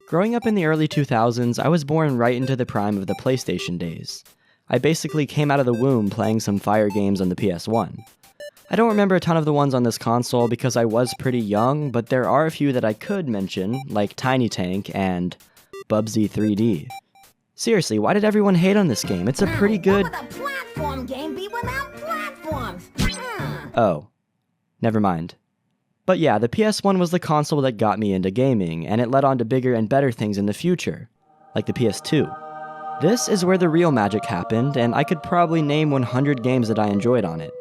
Growing up in the early 2000s, I was born right into the prime of the PlayStation days. I basically came out of the womb playing some fire games on the PS1. I don't remember a ton of the ones on this console because I was pretty young, but there are a few that I could mention, like Tiny Tank and Bubsy 3D. Seriously, why did everyone hate on this game? It's a pretty good... What would a platform game be without platforms? Oh, never mind. But yeah, the PS1 was the console that got me into gaming, and it led on to bigger and better things in the future, like the PS2. This is where the real magic happened, and I could probably name 100 games that I enjoyed on it.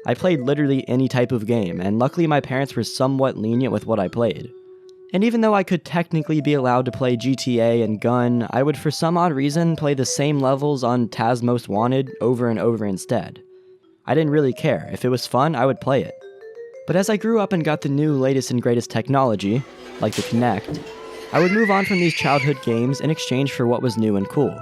I played literally any type of game, and luckily my parents were somewhat lenient with what I played. And even though I could technically be allowed to play GTA and Gun, I would for some odd reason play the same levels on Taz Most Wanted over and over instead. I didn't really care. If it was fun, I would play it. But as I grew up and got the new latest and greatest technology, like the Kinect, I would move on from these childhood games in exchange for what was new and cool.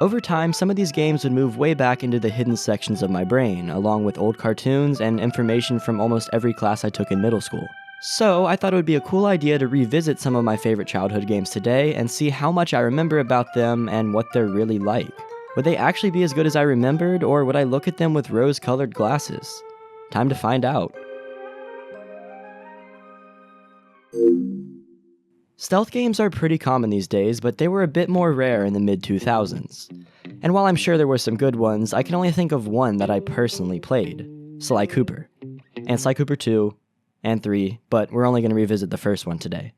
Over time, some of these games would move way back into the hidden sections of my brain, along with old cartoons and information from almost every class I took in middle school. So, I thought it would be a cool idea to revisit some of my favorite childhood games today and see how much I remember about them and what they're really like. Would they actually be as good as I remembered, or would I look at them with rose-colored glasses? Time to find out. Stealth games are pretty common these days, but they were a bit more rare in the mid-2000s. And while I'm sure there were some good ones, I can only think of one that I personally played, Sly Cooper. And Sly Cooper 2, and 3, but we're only going to revisit the first one today.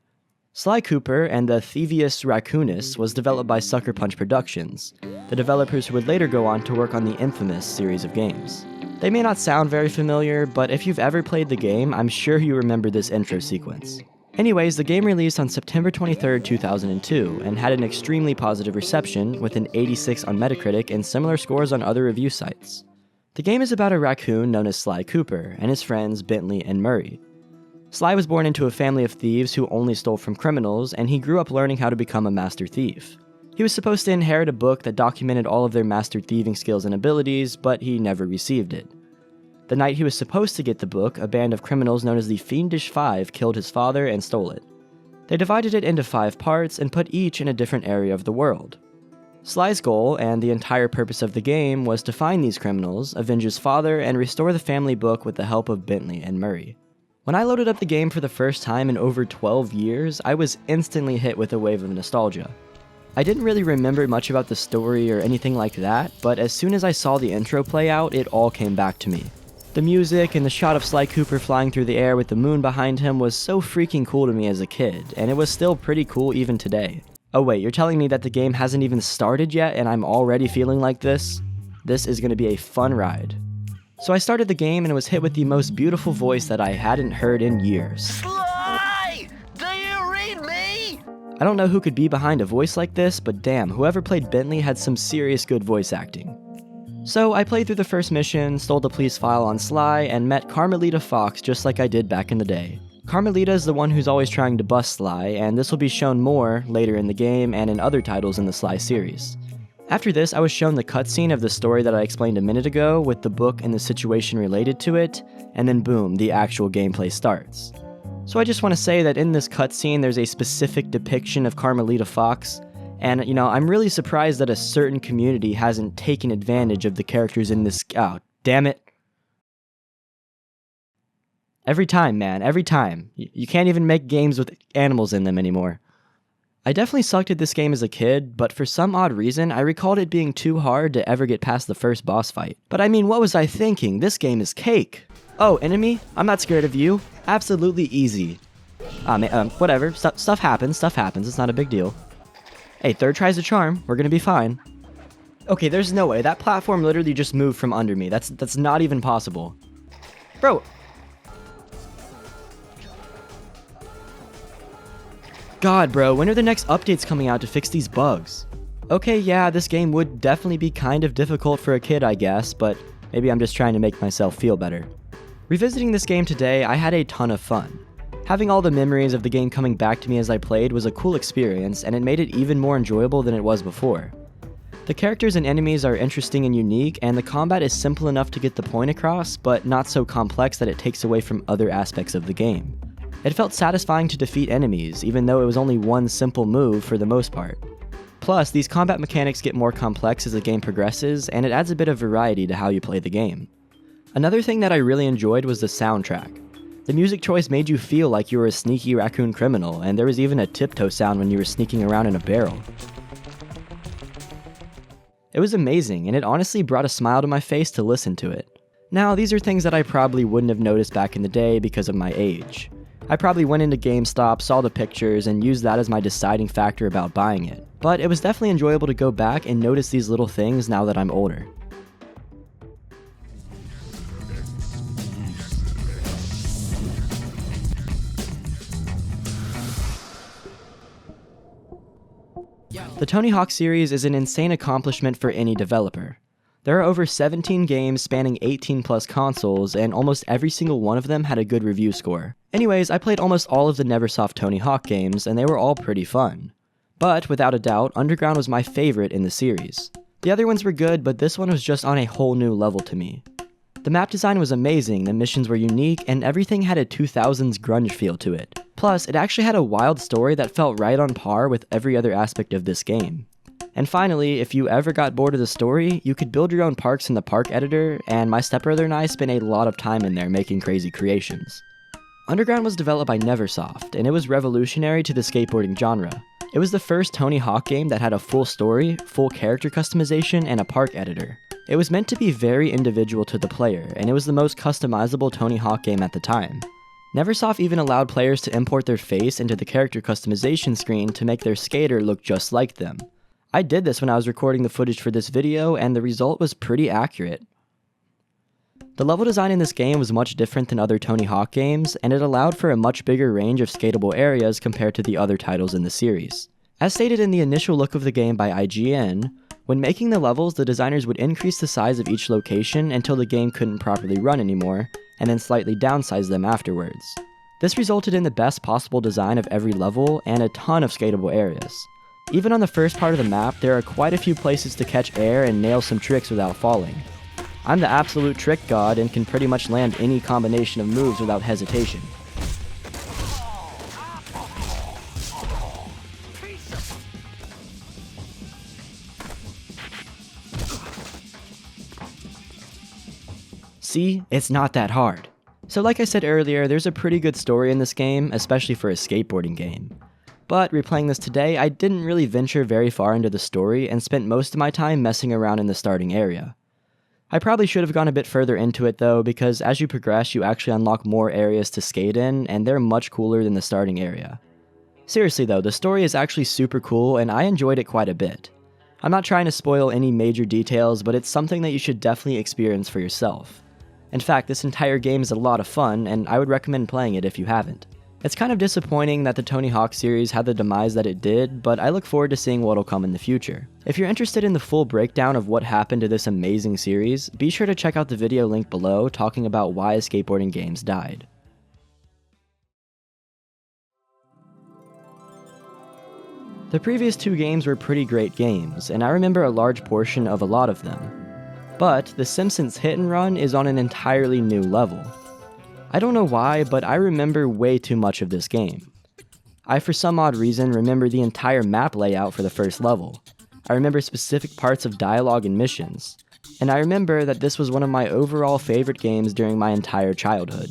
Sly Cooper and the Thievius Raccoonus was developed by Sucker Punch Productions, the developers who would later go on to work on the infamous series of games. They may not sound very familiar, but if you've ever played the game, I'm sure you remember this intro sequence. Anyways, the game released on September 23, 2002, and had an extremely positive reception, with an 86 on Metacritic and similar scores on other review sites. The game is about a raccoon known as Sly Cooper, and his friends Bentley and Murray. Sly was born into a family of thieves who only stole from criminals, and he grew up learning how to become a master thief. He was supposed to inherit a book that documented all of their master thieving skills and abilities, but he never received it. The night he was supposed to get the book, a band of criminals known as the Fiendish Five killed his father and stole it. They divided it into 5 parts and put each in a different area of the world. Sly's goal, and the entire purpose of the game, was to find these criminals, avenge his father, and restore the family book with the help of Bentley and Murray. When I loaded up the game for the first time in over 12 years, I was instantly hit with a wave of nostalgia. I didn't really remember much about the story or anything like that, but as soon as I saw the intro play out, it all came back to me. The music and the shot of Sly Cooper flying through the air with the moon behind him was so freaking cool to me as a kid, and it was still pretty cool even today. Oh wait, you're telling me that the game hasn't even started yet and I'm already feeling like this? This is going to be a fun ride. So I started the game and was hit with the most beautiful voice that I hadn't heard in years. Sly! Do you read me? I don't know who could be behind a voice like this, but damn, whoever played Bentley had some serious good voice acting. So I played through the first mission, stole the police file on Sly, and met Carmelita Fox just like I did back in the day. Carmelita is the one who's always trying to bust Sly, and this will be shown more later in the game and in other titles in the Sly series. After this, I was shown the cutscene of the story that I explained a minute ago with the book and the situation related to it, and then boom, the actual gameplay starts. So I just want to say that in this cutscene there's a specific depiction of Carmelita Fox, and I'm really surprised that a certain community hasn't taken advantage of the characters in this... Oh, damn it. Every time, man, every time. You can't even make games with animals in them anymore. I definitely sucked at this game as a kid, but for some odd reason, I recalled it being too hard to ever get past the first boss fight. But I mean, what was I thinking? This game is cake. Oh, enemy? I'm not scared of you. Absolutely easy. Whatever. Stuff happens. It's not a big deal. Hey, third try's a charm. We're gonna be fine. Okay, there's no way. That platform literally just moved from under me. That's not even possible. Bro. God, bro, when are the next updates coming out to fix these bugs? Okay, yeah, this game would definitely be kind of difficult for a kid, I guess, but maybe I'm just trying to make myself feel better. Revisiting this game today, I had a ton of fun. Having all the memories of the game coming back to me as I played was a cool experience, and it made it even more enjoyable than it was before. The characters and enemies are interesting and unique, and the combat is simple enough to get the point across, but not so complex that it takes away from other aspects of the game. It felt satisfying to defeat enemies, even though it was only one simple move for the most part. Plus, these combat mechanics get more complex as the game progresses, and it adds a bit of variety to how you play the game. Another thing that I really enjoyed was the soundtrack. The music choice made you feel like you were a sneaky raccoon criminal, and there was even a tiptoe sound when you were sneaking around in a barrel. It was amazing, and it honestly brought a smile to my face to listen to it. Now, these are things that I probably wouldn't have noticed back in the day because of my age. I probably went into GameStop, saw the pictures, and used that as my deciding factor about buying it. But it was definitely enjoyable to go back and notice these little things now that I'm older. The Tony Hawk series is an insane accomplishment for any developer. There are over 17 games spanning 18 plus consoles, and almost every single one of them had a good review score. Anyways, I played almost all of the Neversoft Tony Hawk games, and they were all pretty fun. But, without a doubt, Underground was my favorite in the series. The other ones were good, but this one was just on a whole new level to me. The map design was amazing, the missions were unique, and everything had a 2000s grunge feel to it. Plus, it actually had a wild story that felt right on par with every other aspect of this game. And finally, if you ever got bored of the story, you could build your own parks in the park editor, and my stepbrother and I spent a lot of time in there making crazy creations. Underground was developed by Neversoft, and it was revolutionary to the skateboarding genre. It was the first Tony Hawk game that had a full story, full character customization, and a park editor. It was meant to be very individual to the player, and it was the most customizable Tony Hawk game at the time. Neversoft even allowed players to import their face into the character customization screen to make their skater look just like them. I did this when I was recording the footage for this video, and the result was pretty accurate. The level design in this game was much different than other Tony Hawk games, and it allowed for a much bigger range of skatable areas compared to the other titles in the series. As stated in the initial look of the game by IGN, when making the levels, the designers would increase the size of each location until the game couldn't properly run anymore, and then slightly downsize them afterwards. This resulted in the best possible design of every level and a ton of skatable areas. Even on the first part of the map, there are quite a few places to catch air and nail some tricks without falling. I'm the absolute trick god and can pretty much land any combination of moves without hesitation. See, it's not that hard. So like I said earlier, there's a pretty good story in this game, especially for a skateboarding game. But replaying this today, I didn't really venture very far into the story and spent most of my time messing around in the starting area. I probably should have gone a bit further into it though, because as you progress you actually unlock more areas to skate in, and they're much cooler than the starting area. Seriously though, the story is actually super cool and I enjoyed it quite a bit. I'm not trying to spoil any major details, but it's something that you should definitely experience for yourself. In fact, this entire game is a lot of fun, and I would recommend playing it if you haven't. It's kind of disappointing that the Tony Hawk series had the demise that it did, but I look forward to seeing what'll come in the future. If you're interested in the full breakdown of what happened to this amazing series, be sure to check out the video link below talking about why skateboarding games died. The previous two games were pretty great games, and I remember a large portion of a lot of them. But the Simpsons Hit Run is on an entirely new level. I don't know why, but I remember way too much of this game. I for some odd reason remember the entire map layout for the first level. I remember specific parts of dialogue and missions. And I remember that this was one of my overall favorite games during my entire childhood.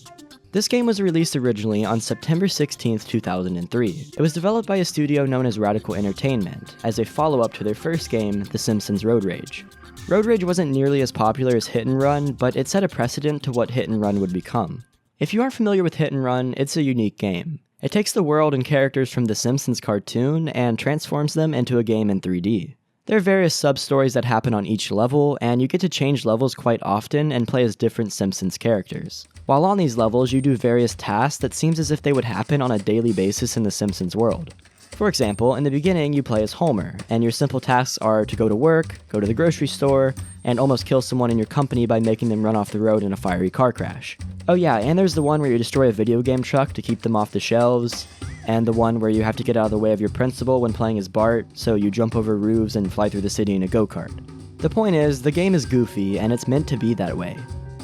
This game was released originally on September 16th, 2003. It was developed by a studio known as Radical Entertainment, as a follow-up to their first game, The Simpsons Road Rage. Road Rage wasn't nearly as popular as Hit and Run, but it set a precedent to what Hit and Run would become. If you aren't familiar with Hit and Run, it's a unique game. It takes the world and characters from the Simpsons cartoon and transforms them into a game in 3D. There are various sub-stories that happen on each level, and you get to change levels quite often and play as different Simpsons characters. While on these levels, you do various tasks that seems as if they would happen on a daily basis in the Simpsons world. For example, in the beginning you play as Homer, and your simple tasks are to go to work, go to the grocery store, and almost kill someone in your company by making them run off the road in a fiery car crash. Oh yeah, and there's the one where you destroy a video game truck to keep them off the shelves, and the one where you have to get out of the way of your principal when playing as Bart, so you jump over roofs and fly through the city in a go-kart. The point is, the game is goofy, and it's meant to be that way.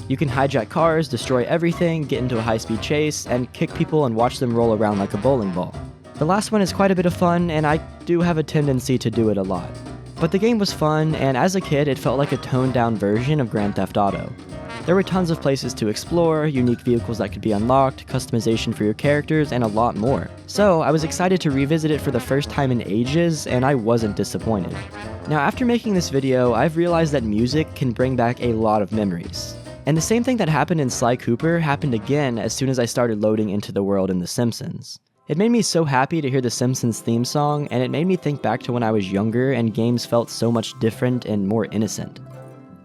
You can hijack cars, destroy everything, get into a high-speed chase, and kick people and watch them roll around like a bowling ball. The last one is quite a bit of fun, and I do have a tendency to do it a lot. But the game was fun, and as a kid it felt like a toned-down version of Grand Theft Auto. There were tons of places to explore, unique vehicles that could be unlocked, customization for your characters, and a lot more. So I was excited to revisit it for the first time in ages, and I wasn't disappointed. Now after making this video, I've realized that music can bring back a lot of memories. And the same thing that happened in Sly Cooper happened again as soon as I started loading into the world in The Simpsons. It made me so happy to hear the Simpsons theme song, and it made me think back to when I was younger and games felt so much different and more innocent.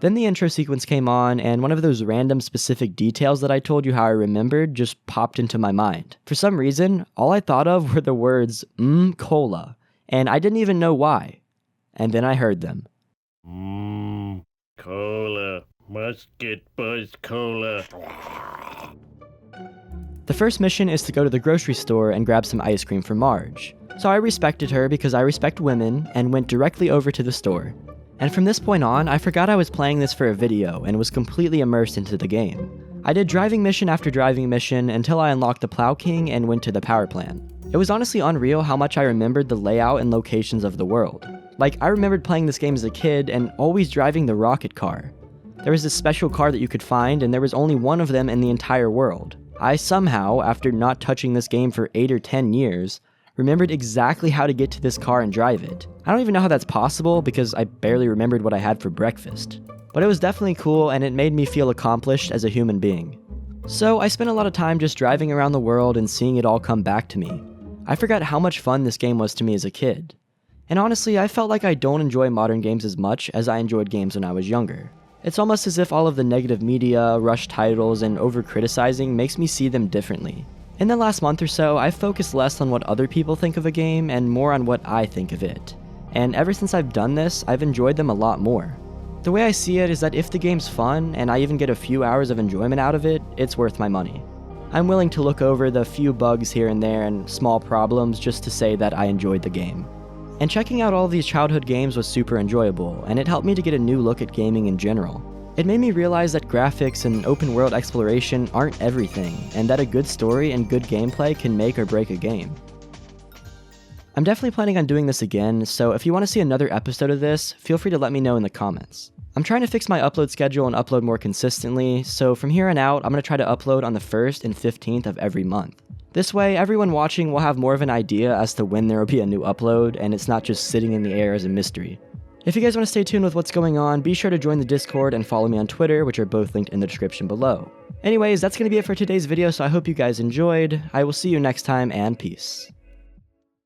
Then the intro sequence came on, and one of those random specific details that I told you how I remembered just popped into my mind. For some reason, all I thought of were the words, cola, and I didn't even know why. And then I heard them. Cola. Must get Buzz Cola. The first mission is to go to the grocery store and grab some ice cream for Marge. So I respected her because I respect women and went directly over to the store. And from this point on, I forgot I was playing this for a video and was completely immersed into the game. I did driving mission after driving mission until I unlocked the Plow King and went to the power plant. It was honestly unreal how much I remembered the layout and locations of the world. Like, I remembered playing this game as a kid and always driving the rocket car. There was this special car that you could find, and there was only one of them in the entire world. I somehow, after not touching this game for 8 or 10 years, remembered exactly how to get to this car and drive it. I don't even know how that's possible because I barely remembered what I had for breakfast. But it was definitely cool, and it made me feel accomplished as a human being. So I spent a lot of time just driving around the world and seeing it all come back to me. I forgot how much fun this game was to me as a kid. And honestly, I felt like I don't enjoy modern games as much as I enjoyed games when I was younger. It's almost as if all of the negative media, rushed titles, and over-criticizing makes me see them differently. In the last month or so, I've focused less on what other people think of a game and more on what I think of it. And ever since I've done this, I've enjoyed them a lot more. The way I see it is that if the game's fun, and I even get a few hours of enjoyment out of it, it's worth my money. I'm willing to look over the few bugs here and there and small problems just to say that I enjoyed the game. And checking out all of these childhood games was super enjoyable, and it helped me to get a new look at gaming in general. It made me realize that graphics and open world exploration aren't everything, and that a good story and good gameplay can make or break a game. I'm definitely planning on doing this again, so if you want to see another episode of this, feel free to let me know in the comments. I'm trying to fix my upload schedule and upload more consistently, so from here on out, I'm going to try to upload on the 1st and 15th of every month. This way, everyone watching will have more of an idea as to when there will be a new upload, and it's not just sitting in the air as a mystery. If you guys want to stay tuned with what's going on, be sure to join the Discord and follow me on Twitter, which are both linked in the description below. Anyways, that's going to be it for today's video, so I hope you guys enjoyed. I will see you next time, and peace.